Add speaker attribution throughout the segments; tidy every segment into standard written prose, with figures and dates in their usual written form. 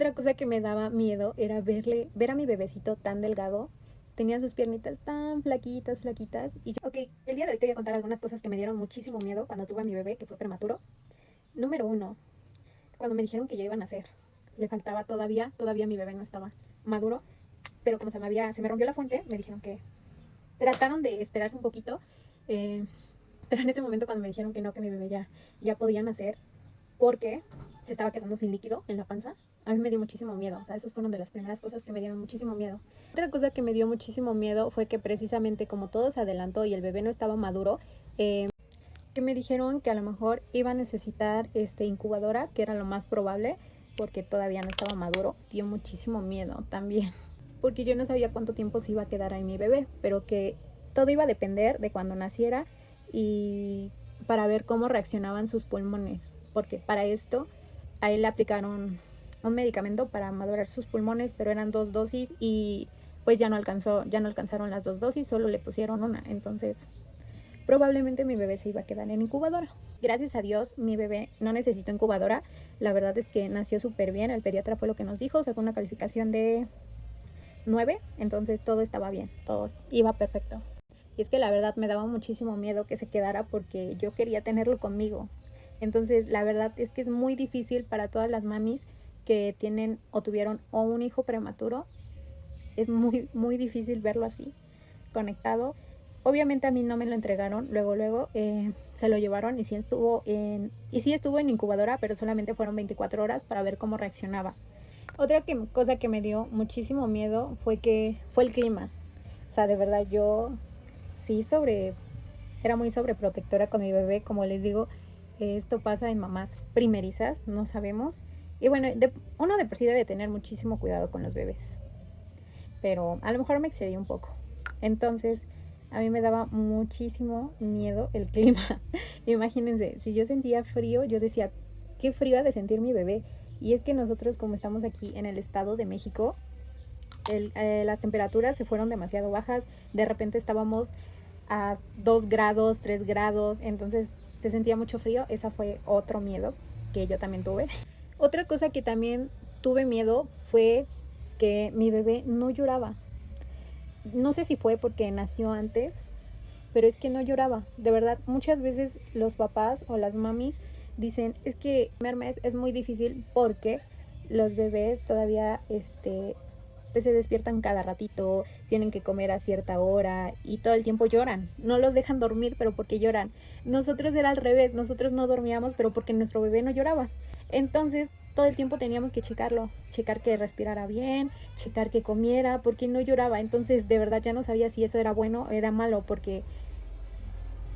Speaker 1: Otra cosa que me daba miedo era ver a mi bebecito tan delgado. Tenía sus piernitas tan flaquitas, flaquitas. Y yo, ok, el día de hoy te voy a contar algunas cosas que me dieron muchísimo miedo cuando tuve a mi bebé, que fue prematuro. Número uno, cuando me dijeron que ya iba a nacer. Le faltaba todavía mi bebé no estaba maduro. Pero como se me rompió la fuente, me dijeron que trataron de esperarse un poquito. eh, pero en ese momento cuando me dijeron que no, que mi bebé ya podía nacer, porque se estaba quedando sin líquido en la panza, a mí me dio muchísimo miedo. O sea, esas fueron de las primeras cosas que me dieron muchísimo miedo. Otra cosa que me dio muchísimo miedo fue que precisamente como todo se adelantó y el bebé no estaba maduro, que me dijeron que a lo mejor iba a necesitar incubadora, que era lo más probable, porque todavía no estaba maduro. Dio muchísimo miedo también, porque yo no sabía cuánto tiempo se iba a quedar ahí mi bebé, pero que todo iba a depender de cuando naciera y para ver cómo reaccionaban sus pulmones, porque para esto a él le aplicaron un medicamento para madurar sus pulmones, pero eran 2 dosis y pues ya no alcanzaron las 2 dosis, solo le pusieron una. Entonces probablemente mi bebé se iba a quedar en incubadora. Gracias a Dios mi bebé no necesitó incubadora. La verdad es que nació súper bien. El pediatra fue lo que nos dijo, sacó una calificación de 9, entonces todo estaba bien, todo iba perfecto. Y es que la verdad me daba muchísimo miedo que se quedara porque yo quería tenerlo conmigo. Entonces la verdad es que es muy difícil para todas las mamis que tienen o tuvieron o un hijo prematuro. Es muy, muy difícil verlo así, conectado. Obviamente a mí no me lo entregaron, luego se lo llevaron y sí estuvo en incubadora, pero solamente fueron 24 horas para ver cómo reaccionaba. Otra cosa que me dio muchísimo miedo fue el clima. O sea, de verdad yo sí era muy sobreprotectora con mi bebé, como les digo, esto pasa en mamás primerizas, no sabemos. Y bueno, uno de por sí debe tener muchísimo cuidado con los bebés, pero a lo mejor me excedí un poco. Entonces, a mí me daba muchísimo miedo el clima. Imagínense, si yo sentía frío, yo decía, qué frío ha de sentir mi bebé. Y es que nosotros, como estamos aquí en el Estado de México, las temperaturas se fueron demasiado bajas. De repente estábamos a 2 grados, 3 grados, entonces se sentía mucho frío. Esa fue otro miedo que yo también tuve. Otra cosa que también tuve miedo fue que mi bebé no lloraba. No sé si fue porque nació antes, pero es que no lloraba. De verdad, muchas veces los papás o las mamis dicen, es que el primer mes es muy difícil porque los bebés todavía pues se despiertan cada ratito, tienen que comer a cierta hora y todo el tiempo lloran. No los dejan dormir, pero porque lloran. Nosotros era al revés, nosotros no dormíamos, pero porque nuestro bebé no lloraba. Entonces, todo el tiempo teníamos que checar que respirara bien, checar que comiera, porque no lloraba. Entonces, de verdad ya no sabía si eso era bueno o era malo, porque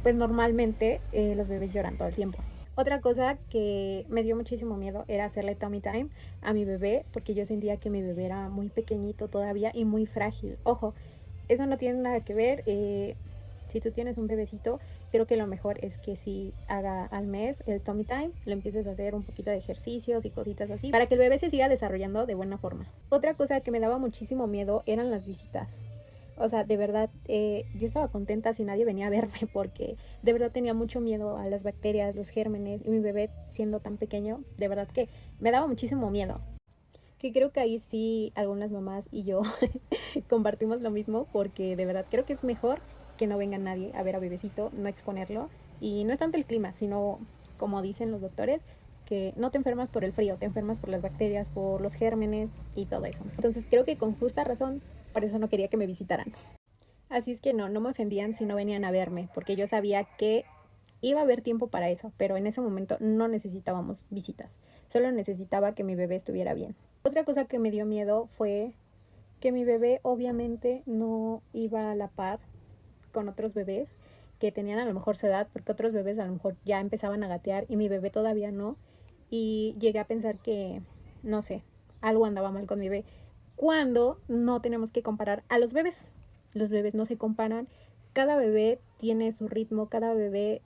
Speaker 1: pues normalmente los bebés lloran todo el tiempo. Otra cosa que me dio muchísimo miedo era hacerle tummy time a mi bebé, porque yo sentía que mi bebé era muy pequeñito todavía y muy frágil. Ojo, eso no tiene nada que ver. Si tú tienes un bebecito, creo que lo mejor es que si haga al mes el tummy time, lo empieces a hacer un poquito de ejercicios y cositas así, para que el bebé se siga desarrollando de buena forma. Otra cosa que me daba muchísimo miedo eran las visitas. O sea, de verdad, yo estaba contenta si nadie venía a verme, porque de verdad tenía mucho miedo a las bacterias, los gérmenes, y mi bebé siendo tan pequeño, de verdad que me daba muchísimo miedo. Que creo que ahí sí algunas mamás y yo compartimos lo mismo, porque de verdad creo que es mejor que no venga nadie a ver a bebecito, no exponerlo. Y no es tanto el clima, sino, como dicen los doctores, que no te enfermas por el frío, te enfermas por las bacterias, por los gérmenes y todo eso. Entonces creo que con justa razón, por eso no quería que me visitaran. Así es que no me ofendían si no venían a verme, porque yo sabía que iba a haber tiempo para eso, pero en ese momento no necesitábamos visitas, solo necesitaba que mi bebé estuviera bien. Otra cosa que me dio miedo fue que mi bebé obviamente no iba a la par con otros bebés que tenían a lo mejor su edad, porque otros bebés a lo mejor ya empezaban a gatear y mi bebé todavía no. Y llegué a pensar que, no sé, algo andaba mal con mi bebé, cuando no tenemos que comparar a los bebés. Los bebés no se comparan, cada bebé tiene su ritmo, cada bebé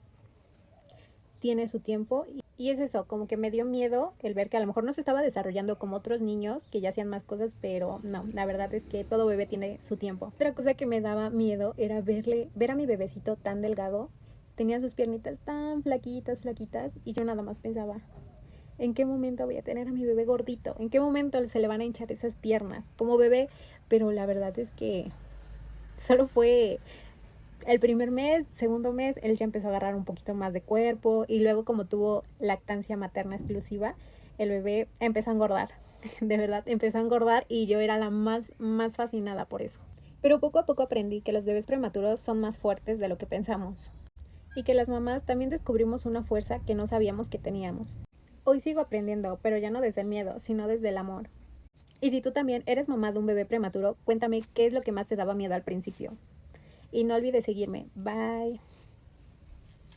Speaker 1: tiene su tiempo. Y es eso, como que me dio miedo el ver que a lo mejor no se estaba desarrollando como otros niños que ya hacían más cosas, pero no, la verdad es que todo bebé tiene su tiempo. Otra cosa que me daba miedo era ver a mi bebecito tan delgado. Tenía sus piernitas tan flaquitas, flaquitas, y yo nada más pensaba, ¿En qué momento voy a tener a mi bebé gordito? ¿En qué momento se le van a hinchar esas piernas como bebé? Pero la verdad es que solo fue el primer mes, segundo mes, él ya empezó a agarrar un poquito más de cuerpo y luego como tuvo lactancia materna exclusiva, el bebé empezó a engordar. De verdad, empezó a engordar y yo era la más fascinada por eso. Pero poco a poco aprendí que los bebés prematuros son más fuertes de lo que pensamos y que las mamás también descubrimos una fuerza que no sabíamos que teníamos. Hoy sigo aprendiendo, pero ya no desde el miedo, sino desde el amor. Y si tú también eres mamá de un bebé prematuro, cuéntame qué es lo que más te daba miedo al principio. Y no olvides seguirme. Bye.